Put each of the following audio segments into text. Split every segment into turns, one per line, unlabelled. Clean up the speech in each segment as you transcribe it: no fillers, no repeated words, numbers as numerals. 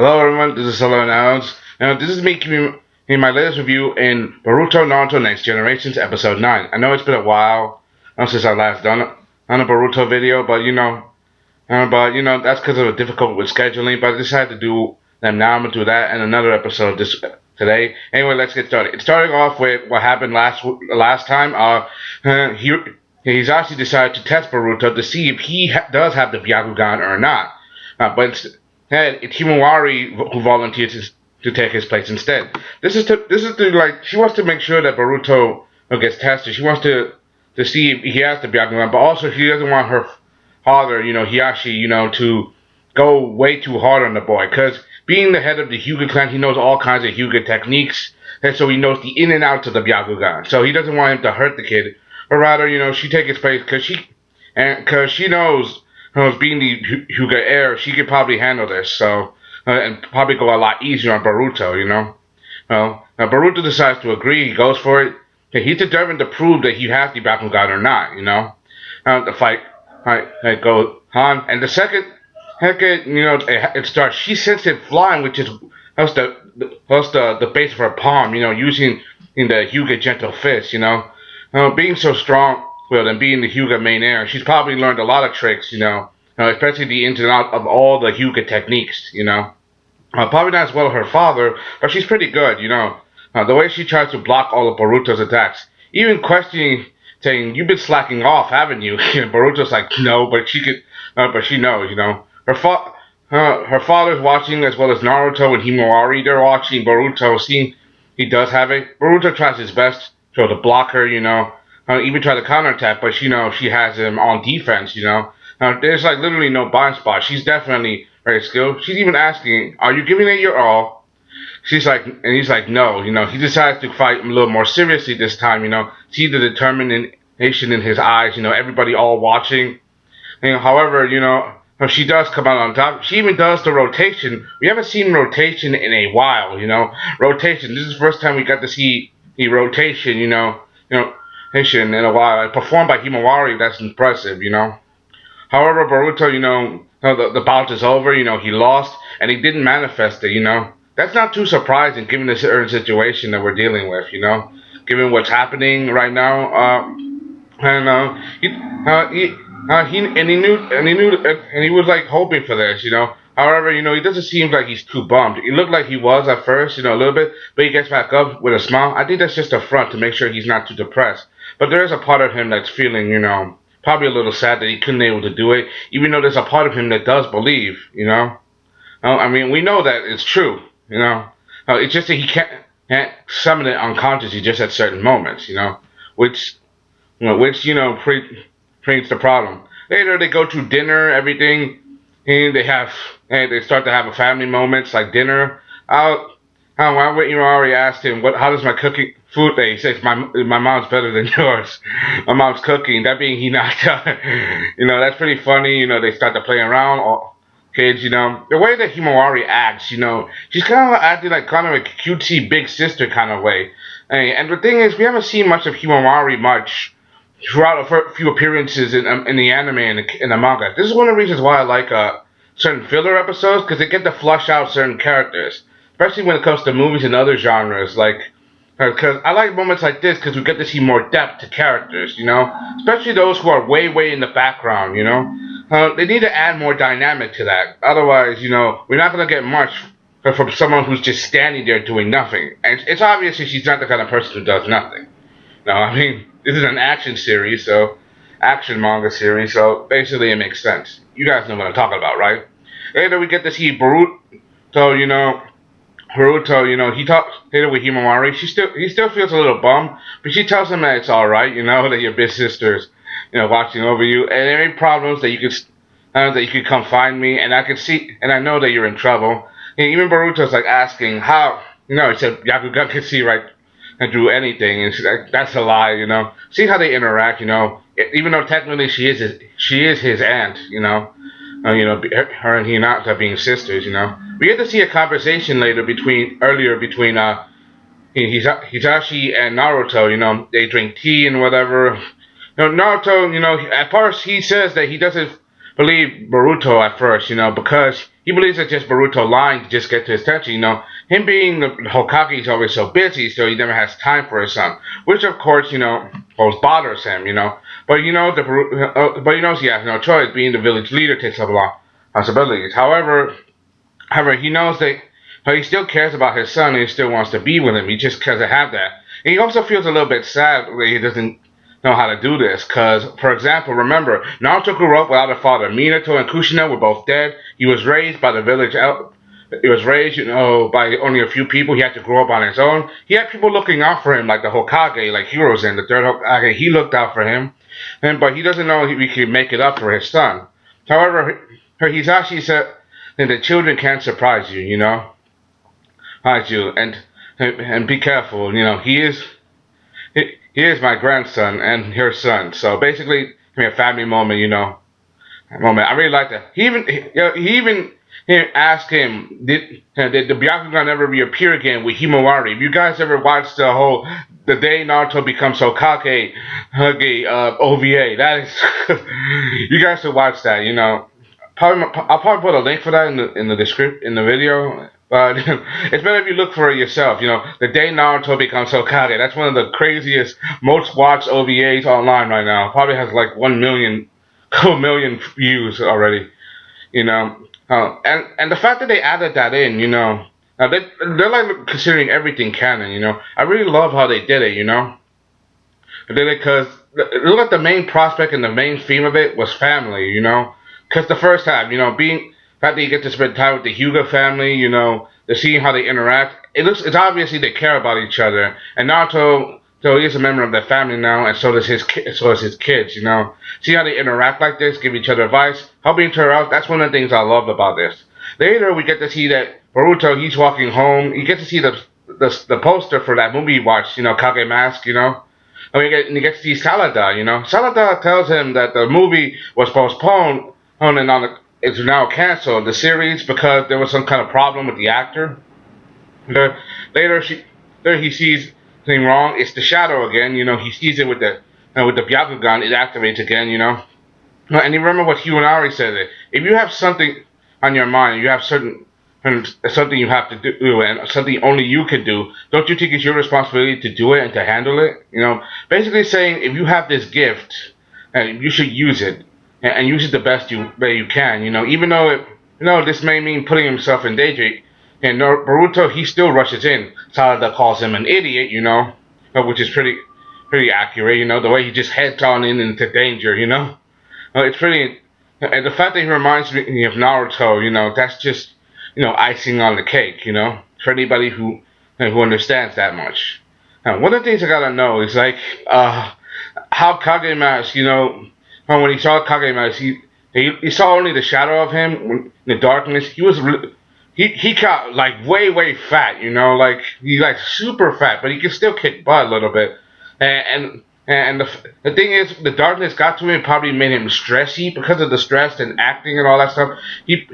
Hello everyone, this is Sellavin. Now this is me giving my latest review in Boruto Naruto Next Generations Episode 9. I know it's been a while since I last done a Boruto video, but that's because of the difficult with scheduling. But I decided to do them now. I'm gonna do that and another episode today. Anyway, let's get started. It's starting off with what happened last time. He's actually decided to test Boruto to see if he does have the Byakugan or not. But it's Himawari who volunteered to take his place instead. This is like she wants to make sure that Boruto gets tested. She wants to see if he has the Byakugan, but also she doesn't want her father, Hiyashi, to go way too hard on the boy. Because being the head of the Hyuga clan, he knows all kinds of Hyuga techniques, and so he knows the in and outs of the Byakugan. So he doesn't want him to hurt the kid, but rather, she take his place because she knows. Being the Hyuga heir, she could probably handle this, and probably go a lot easier on Boruto, Well, now Boruto decides to agree, he goes for it. He's determined to prove that he has the Byakugan or not, The fight goes on, and the second, it starts. She sends it flying, which is that's the base of her palm, using in the Hyuga gentle fist, being so strong. Well, and being the Hyuga main heir, she's probably learned a lot of tricks, especially the ins and outs of all the Hyuga techniques, probably not as well as her father, but she's pretty good, the way she tries to block all of Boruto's attacks, even questioning, saying, "You've been slacking off, haven't you?" Boruto's like, "No," but she knows, her father's watching as well as Naruto and Himawari. They're watching Boruto, seeing he does have it. Boruto tries his best to block her, even try to counterattack, but she has him on defense, There's like literally no blind spot. She's definitely very skilled. She's even asking, "Are you giving it your all?" He's like, "No," He decides to fight a little more seriously this time, See the determination in his eyes, everybody all watching. However, she does come out on top. She even does the rotation. We haven't seen rotation in a while, Rotation. This is the first time we got to see the rotation, in a while. Performed by Himawari, that's impressive, However, Boruto, the bout is over, he lost, and he didn't manifest it, That's not too surprising given the certain situation that we're dealing with, Given what's happening right now, he was like hoping for this, However, he doesn't seem like he's too bummed. He looked like he was at first, a little bit, but he gets back up with a smile. I think that's just a front to make sure he's not too depressed. But there is a part of him that's feeling, probably a little sad that he couldn't able to do it, even though there's a part of him that does believe, I mean, we know that it's true, It's just that he can't summon it unconsciously just at certain moments, which creates the problem. Later, they go to dinner, everything, and they start to have a family moments like dinner. Already asked him, how does my cooking food day? He says, my mom's better than yours. My mom's cooking. That being he knocked out. That's pretty funny. They start to play around. All kids, the way that Himawari acts, she's kind of acting like kind of a cutesy big sister kind of way. And the thing is, we haven't seen much of Himawari much throughout a few appearances in the anime and in the manga. This is one of the reasons why I like certain filler episodes, because they get to flush out certain characters. Especially when it comes to movies and other genres, because I like moments like this because we get to see more depth to characters, especially those who are way, way in the background, they need to add more dynamic to that. Otherwise, we're not going to get much from someone who's just standing there doing nothing. And it's obvious that she's not the kind of person who does nothing. I mean, this is an action manga series, so basically it makes sense. You guys know what I'm talking about, right? Later we get to see Boruto, he talks later with Himawari. He still feels a little bummed, but she tells him that it's all right, that your big sister's, watching over you, and any problems that you could come find me, and I know that you're in trouble. And even Boruto's like asking how, he said Byakugan can see right through anything, and she's like, that's a lie, See how they interact, even though technically she is his aunt, her and Hinata being sisters, We get to see a conversation between Hisashi and Naruto, they drink tea and whatever. Naruto, at first he says that he doesn't believe Boruto at first, because he he believes it's just Boruto lying to just get to his attention. Him being the Hokage is always so busy, so he never has time for his son, which of course, both bothers him. But but he knows he has no choice. Being the village leader takes up a lot of responsibilities. However, he knows that he still cares about his son and he still wants to be with him. He just doesn't have that. And he also feels a little bit sad that he doesn't know how to do this. Because, for example, remember, Naruto grew up without a father. Minato and Kushina were both dead. He was raised by the village out. He was raised, by only a few people. He had to grow up on his own. He had people looking out for him, like the Hokage, like Hiruzen, the third Hokage. He looked out for him. But he doesn't know he can make it up for his son. However, Hisashi said that the children can't surprise you, surprise you, and be careful, he is my grandson and your son. So basically, a family moment, moment. I really like that. He even asked him, did the Byakugan ever reappear again with Himawari? If you guys ever watched the day Naruto becomes Hokage, OVA, that is, you guys should watch that. I'll probably put a link for that in the description in the video. But it's better if you look for it yourself. The day Naruto becomes Hokage. That's one of the craziest, most watched OVAs online right now. Probably has like 1 million views already. And the fact that they added that in, now they're like considering everything canon. I really love how they did it. They did it because look at the main prospect and the main theme of it was family. Because the first time, being the fact that you get to spend time with the Hyuga family, to seeing how they interact. It's obviously they care about each other. And Naruto, so he is a member of their family now, and so does his kids. See how they interact like this, give each other advice, helping each other out. That's one of the things I love about this. Later, we get to see that Boruto, he's walking home. You get to see the poster for that movie he watched, Kage Mask, And you get to see Salada, Salada tells him that the movie was postponed, and it's now canceled, the series, because there was some kind of problem with the actor. Later he sees something wrong. It's the shadow again. He sees it with the Byakugan. It activates again. And you remember what Hunari said. If you have something on your mind, you have something you have to do, and something only you can do. Don't you think it's your responsibility to do it and to handle it? Basically saying if you have this gift, you should use it. And use it the best way you can, even though this may mean putting himself in danger. And Boruto, he still rushes in. Salada calls him an idiot, which is pretty accurate, the way he just heads on into danger, it's pretty, and the fact that he reminds me of Naruto, that's just, icing on the cake, for anybody who understands that much. Now, one of the things I gotta know is like, how Kage Mask, when he saw Kage Mask, he saw only the shadow of him in the darkness. He got like way fat, like he like super fat, but he can still kick butt a little bit. And the thing is, the darkness got to him, probably made him stressy because of the stress and acting and all that stuff. He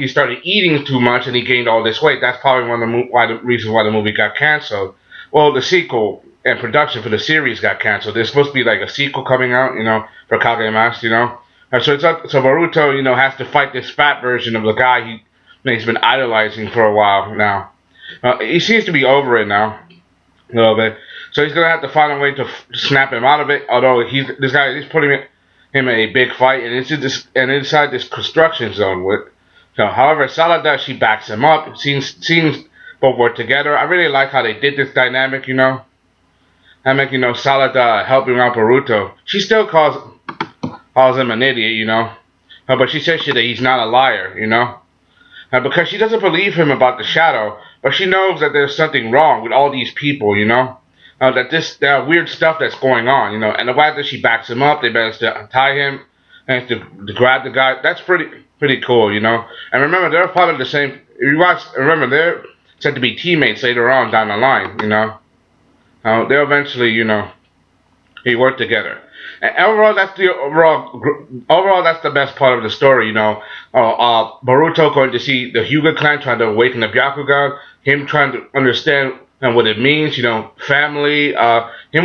started eating too much and he gained all this weight. That's probably one of the reasons why the movie got canceled. Well, the sequel and production for the series got canceled. There's supposed to be like a sequel coming out, for Kage Mask, So Boruto, has to fight this fat version of the guy he's been idolizing for a while now. He seems to be over it now, a little bit. So he's gonna have to find a way to snap him out of it. Although this guy is putting him in a big fight, and it's inside this construction zone with. However, Salada, she backs him up. Seems both work together. I really like how they did this dynamic, Salada helping out Boruto. She still calls him an idiot, but she says that he's not a liar, because she doesn't believe him about the shadow, but she knows that there's something wrong with all these people, that there are weird stuff that's going on, and the fact that she backs him up, they managed to tie him and to grab the guy. That's pretty cool, And remember, they're part of the same. If you watch, remember they're said to be teammates later on down the line, they'll eventually, they work together. And overall, that's the best part of the story, Boruto going to see the Hyuga clan trying to awaken the Byakugan, him trying to understand what it means, family, him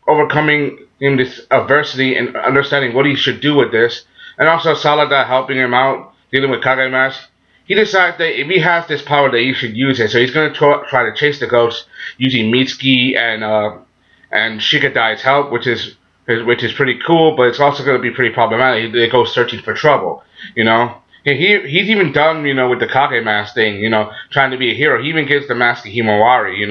overcoming this adversity and understanding what he should do with this, and also Salada helping him out dealing with Kage Mask. He decides that if he has this power that he should use it, so he's gonna try to chase the ghost using Mitsuki and Shikadai's help, which is pretty cool, but it's also gonna be pretty problematic. They go searching for trouble, you know. He's even done, with the Kage Mask thing, trying to be a hero. He even gives the mask to Himawari,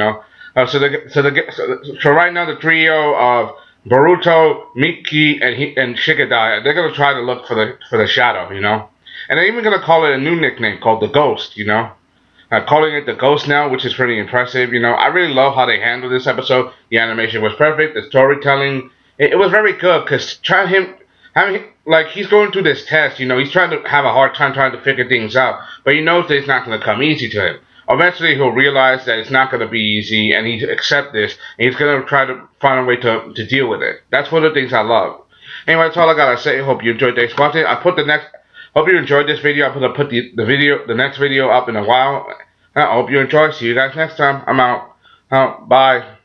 So right now the trio of Boruto, Miki, and Shikadai, they're gonna try to look for the shadow, And they're even gonna call it a new nickname called the Ghost, calling it the Ghost now, which is pretty impressive, I really love how they handled this episode. The animation was perfect. The storytelling, it was very good, because he's going through this test, he's trying to have a hard time trying to figure things out, but he knows that it's not going to come easy to him. Eventually, he'll realize that it's not going to be easy, and he accept this, and he's going to try to find a way to deal with it. That's one of the things I love. Anyway, that's all I gotta say. Hope you enjoyed today's content. Hope you enjoyed this video. I'm gonna put the next video up in a while. I hope you enjoy. See you guys next time. I'm out. Bye.